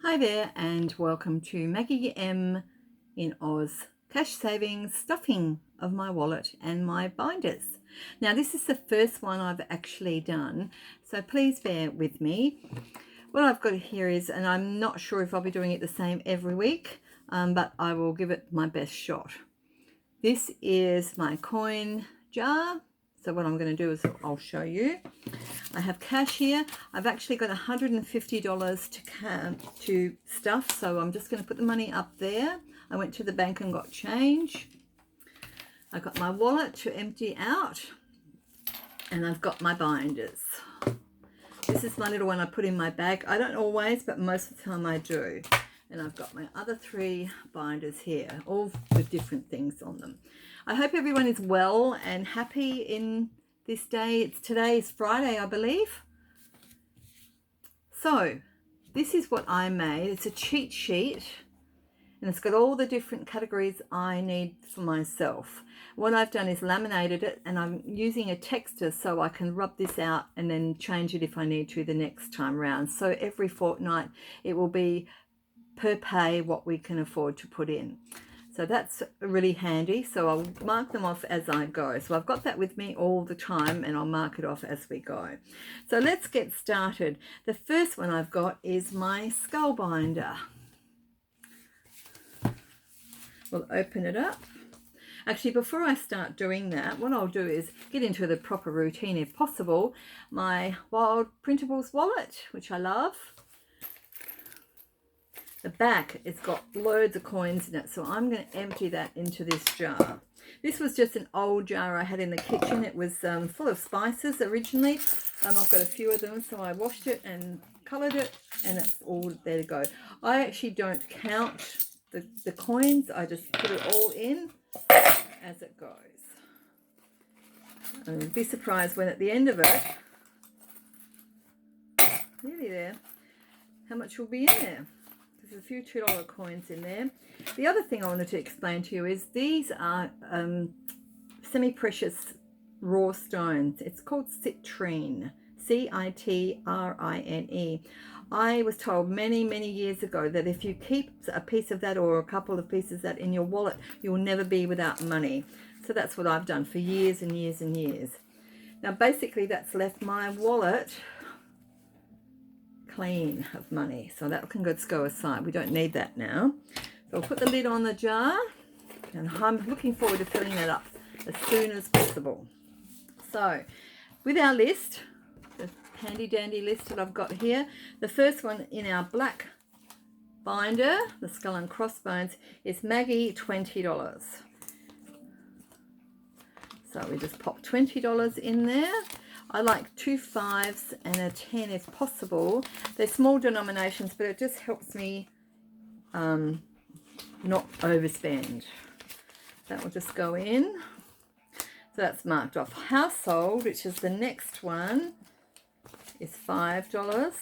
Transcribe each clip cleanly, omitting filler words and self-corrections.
Hi there and welcome to Maggie M in Oz. Cash savings, stuffing of my wallet and my binders. Now this is the first one I've actually done, so please bear with me. What I've got here is, and I'm not sure if I'll be doing it the same every week, but I will give it my best shot. This is my coin jar. So what I'm going to do is I'll show you. I have cash here. I've actually got $150 to stuff, so I'm just going to put the money up there. I went to the bank and got change. I've got my wallet to empty out, and I've got my binders. This is my little one I put in my bag. I don't always, but most of the time I do. And I've got my other 3 binders here, all with different things on them. I hope everyone is well and happy in this day. Today is Friday, I believe. So this is what I made. It's a cheat sheet, and it's got all the different categories I need for myself. What I've done is laminated it, and I'm using a texter so I can rub this out and then change it if I need to the next time round. So every fortnight it will be per pay what we can afford to put in. So that's really handy. So I'll mark them off as I go. So I've got that with me all the time, and I'll mark it off as we go. So let's get started. The first one I've got is my skull binder. We'll open it up. Actually, before I start doing that, what I'll do is get into the proper routine if possible. My WildePrintables wallet, which I love. The back, it's got loads of coins in it, so I'm going to empty that into this jar. This was just an old jar I had in the kitchen. It was full of spices originally. I've got a few of them, so I washed it and coloured it, and it's all there to go. I actually don't count the coins. I just put it all in as it goes. And you'll be surprised when at the end of it, nearly there, how much will be in there. There's a few $2 coins in there. The other thing I wanted to explain to you is these are semi-precious raw stones. It's called citrine, C-I-T-R-I-N-E. I was told many years ago that if you keep a piece of that or a couple of pieces of that in your wallet, you'll never be without money. So that's what I've done for years and years and years. Now basically that's left my wallet clean of money, so that can just go aside. We don't need that now. So I'll put the lid on the jar, and I'm looking forward to filling that up as soon as possible. So with our list, the handy dandy list that I've got here, the first one in our black binder, the skull and crossbones, is Maggie $20. So we just pop $20 in there. I like 2 5s and a 10 if possible. They're small denominations, but it just helps me not overspend. That will just go in. So that's marked off. Household, which is the next one, is $5.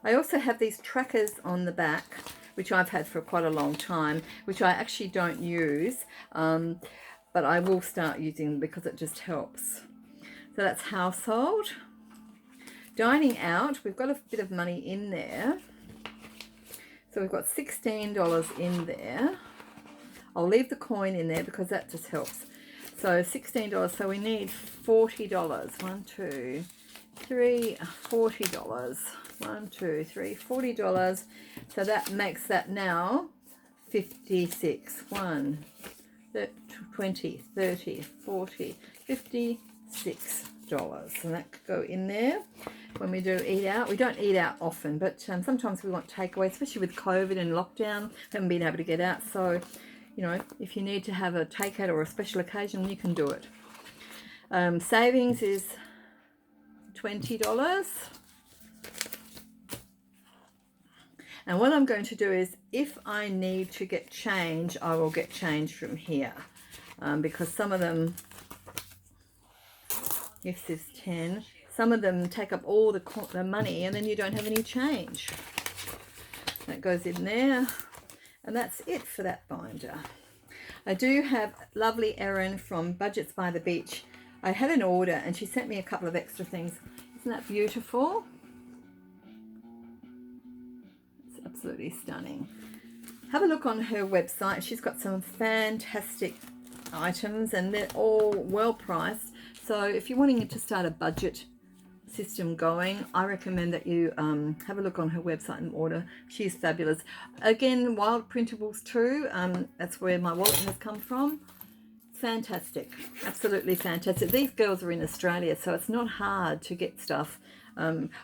I also have these trackers on the back, which I've had for quite a long time, which I actually don't use, but I will start using because it just helps. So that's household. Dining out, we've got a bit of money in there. So we've got $16 in there. I'll leave the coin in there because that just helps. So $16, so we need $40. 1, 2, 3, $40. 1, 2, 3, $40. So that makes that now 56. 1, 20, 30, 40, 50, $6. So that could go in there when we do eat out. We don't eat out often, but sometimes we want takeaway, especially with COVID and lockdown. Haven't been able to get out, so you know, if you need to have a takeout or a special occasion, you can do it. Savings is $20. And what I'm going to do is, if I need to get change, I will get change from here, because some of them, if there's 10, some of them take up all the money, and then you don't have any change. That goes in there, and that's it for that binder. I do have lovely Erin from Budgetsbythebeach. I had an order, and she sent me a couple of extra things. Isn't that beautiful? It's absolutely stunning. Have a look on her website. She's got some fantastic items and they're all well priced. So if you're wanting to start a budget system going, I recommend that you have a look on her website and order. She's fabulous. Again, WildePrintables too. That's where my wallet has come from. It's fantastic, absolutely fantastic. These girls are in Australia, so it's not hard to get stuff.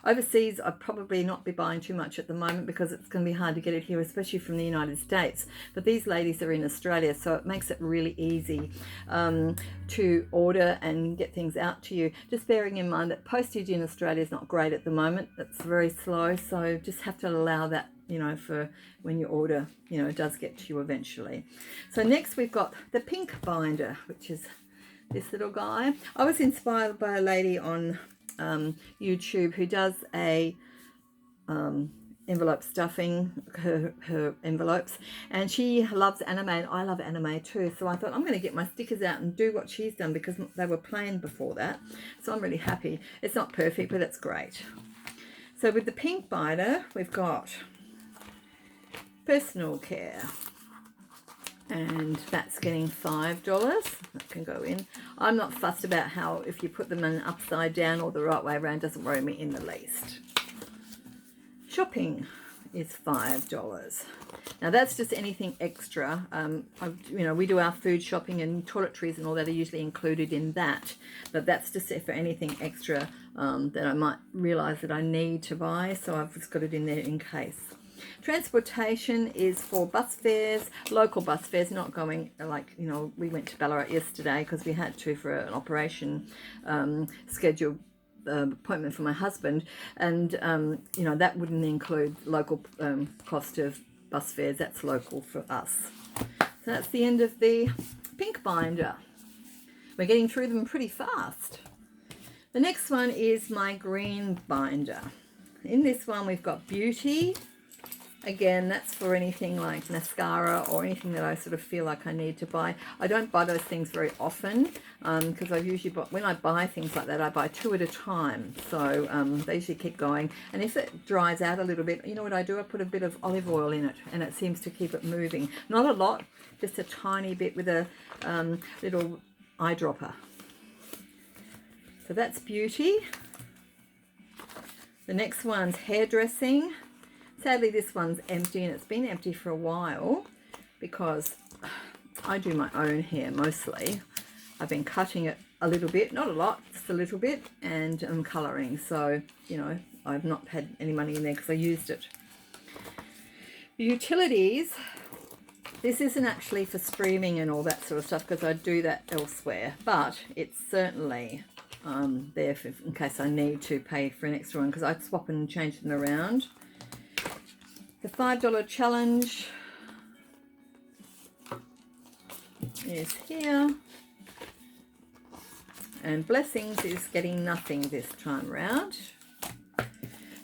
Overseas, I'd probably not be buying too much at the moment because it's going to be hard to get it here, especially from the United States. But these ladies are in Australia, so it makes it really easy to order and get things out to you. Just bearing in mind that postage in Australia is not great at the moment. It's very slow, so just have to allow that, you know, for when you order, you know, it does get to you eventually. So next we've got the pink binder, which is this little guy. I was inspired by a lady on YouTube who does a envelope stuffing, her envelopes, and she loves anime and I love anime too, so I thought I'm going to get my stickers out and do what she's done because they were plain before that, so I'm really happy. It's not perfect, but it's great. So with the pink binder we've got personal care, and that's getting $5. That can go in. I'm not fussed about how, if you put them in upside down or the right way around, doesn't worry me in the least. Shopping is $5. Now that's just anything extra. You know, we do our food shopping and toiletries and all that are usually included in that, but that's just for anything extra that I might realise that I need to buy, so I've just got it in there in case. Transportation is for bus fares, local bus fares, not going like, you know, we went to Ballarat yesterday because we had to for an operation scheduled appointment for my husband, and you know, that wouldn't include local cost of bus fares. That's local for us. So that's the end of the pink binder. We're getting through them pretty fast. The next one is my green binder. In this one we've got beauty. Again, that's for anything like mascara or anything that I sort of feel like I need to buy. I don't buy those things very often because I've usually bought, when I buy things like that, I buy 2 at a time. So they usually keep going. And if it dries out a little bit, you know what I do? I put a bit of olive oil in it and it seems to keep it moving. Not a lot, just a tiny bit with a little eyedropper. So that's beauty. The next one's hairdressing. Sadly, this one's empty, and it's been empty for a while because I do my own hair mostly. I've been cutting it a little bit, not a lot, just a little bit, and I'm colouring. So, you know, I've not had any money in there because I used it. Utilities. This isn't actually for streaming and all that sort of stuff because I do that elsewhere, but it's certainly there for, in case I need to pay for an extra one because I swap and change them around. The $5 challenge is here, and blessings is getting nothing this time round,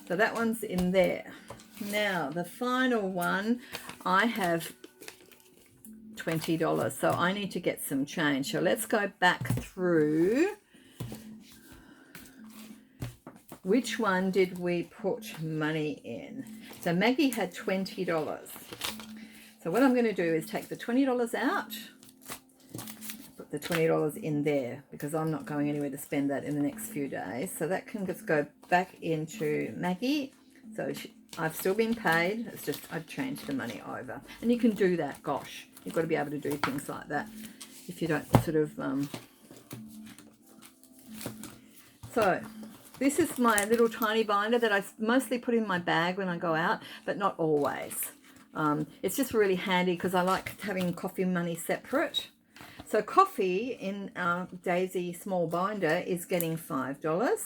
so that one's in there. Now the final one, I have $20, so I need to get some change. So let's go back through. Which one did we put money in? So Maggie had $20. So what I'm going to do is take the $20 out, put the $20 in there because I'm not going anywhere to spend that in the next few days. So that can just go back into Maggie. So I've still been paid. It's just I've changed the money over. And you can do that. Gosh, you've got to be able to do things like that if you don't sort of... So... this is my little tiny binder that I mostly put in my bag when I go out, but not always. It's just really handy because I like having coffee money separate. So coffee in our Daisy small binder is getting $5.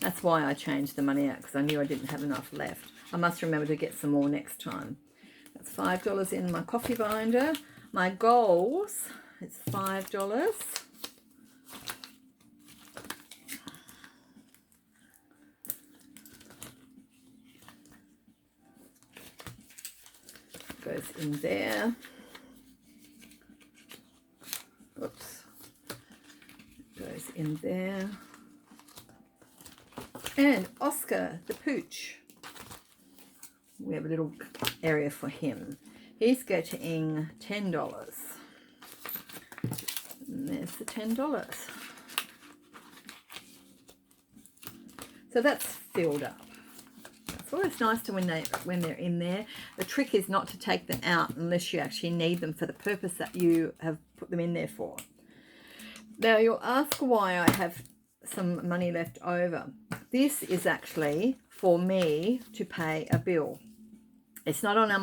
That's why I changed the money out, because I knew I didn't have enough left. I must remember to get some more next time. That's $5 in my coffee binder. My goals, it's $5. Goes in there. Oops. Goes in there. And Oscar the Pooch. we have a little area for him. He's getting $10. And there's the $10. So that's filled up. It's always nice to when they're in there. The trick is not to take them out unless you actually need them for the purpose that you have put them in there for. Now you'll ask why I have some money left over. This is actually for me to pay a bill. It's not on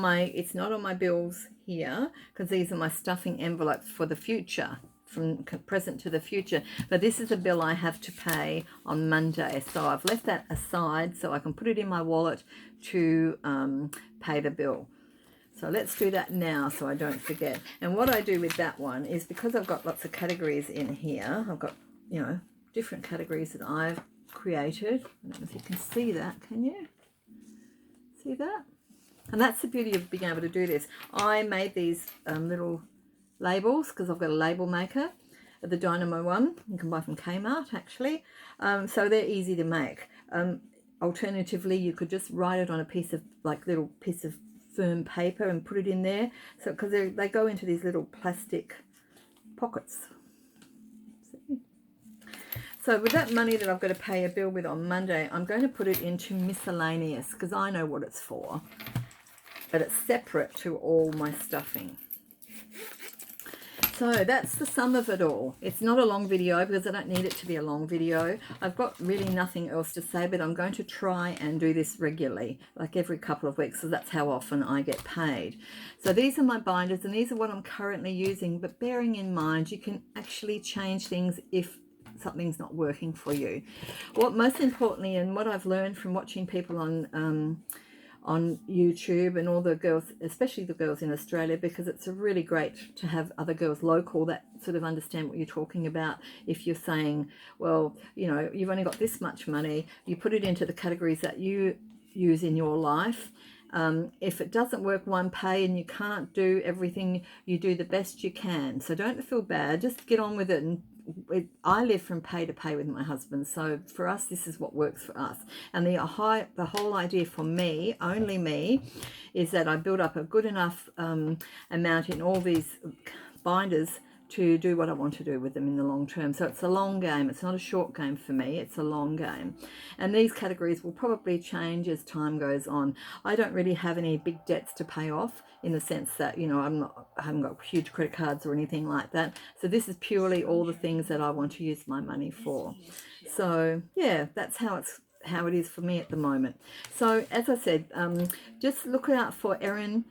my bills here because these are my stuffing envelopes for the future, from present to the future. But this is a bill I have to pay on Monday, so I've left that aside so I can put it in my wallet to pay the bill. So let's do that now so I don't forget. And what I do with that one is, because I've got lots of categories in here, I've got, you know, different categories that I've created. I don't know if you can see that, can you? See that? And that's the beauty of being able to do this. I made these little labels because I've got a label maker, the Dynamo one. You can buy from Kmart actually. So they're easy to make. Alternatively, you could just write it on a piece of little piece of firm paper and put it in there. So because they go into these little plastic pockets. See? So with that money that I've got to pay a bill with on Monday, I'm going to put it into miscellaneous because I know what it's for. But it's separate to all my stuffing. So that's the sum of it all. It's not a long video because I don't need it to be a long video. I've got really nothing else to say, but I'm going to try and do this regularly, like every couple of weeks, so that's how often I get paid. So these are my binders, and these are what I'm currently using, but bearing in mind you can actually change things if something's not working for you. What most importantly, and what I've learned from watching people on YouTube and all the girls, especially the girls in Australia, because it's really great to have other girls local that sort of understand what you're talking about. If you're saying, well, you know, you've only got this much money, you put it into the categories that you use in your life. If it doesn't work one pay and you can't do everything, you do the best you can. So don't feel bad, just get on with it. And I live from pay to pay with my husband, so for us this is what works for us. And the whole idea for me, only me, is that I build up a good enough amount in all these binders to do what I want to do with them in the long term. So it's a long game. It's not a short game for me. It's a long game. And these categories will probably change as time goes on. I don't really have any big debts to pay off, in the sense that, you know, I haven't got huge credit cards or anything like that. So this is purely all the things that I want to use my money for. So yeah, that's how it is for me at the moment. So as I said, just look out for Erin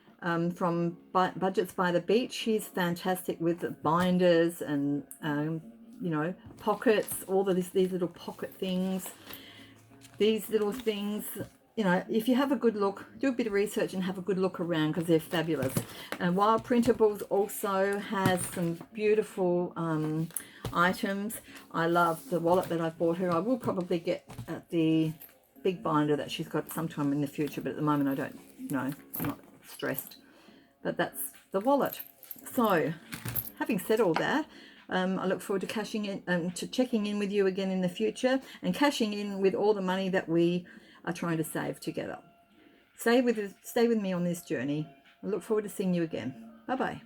from Budgets by the Beach. She's fantastic with the binders and you know, pockets, all of these little pocket things, these little things. You know, if you have a good look, do a bit of research and have a good look around because they're fabulous. And WildePrintables also has some beautiful items. I love the wallet that I've bought her. I will probably get the big binder that she's got sometime in the future, but at the moment I don't know. I'm not stressed. But that's the wallet. So, having said all that, I look forward to cashing in to checking in with you again in the future and cashing in with all the money that we are trying to save together. Stay with me on this journey. I look forward to seeing you again. Bye bye.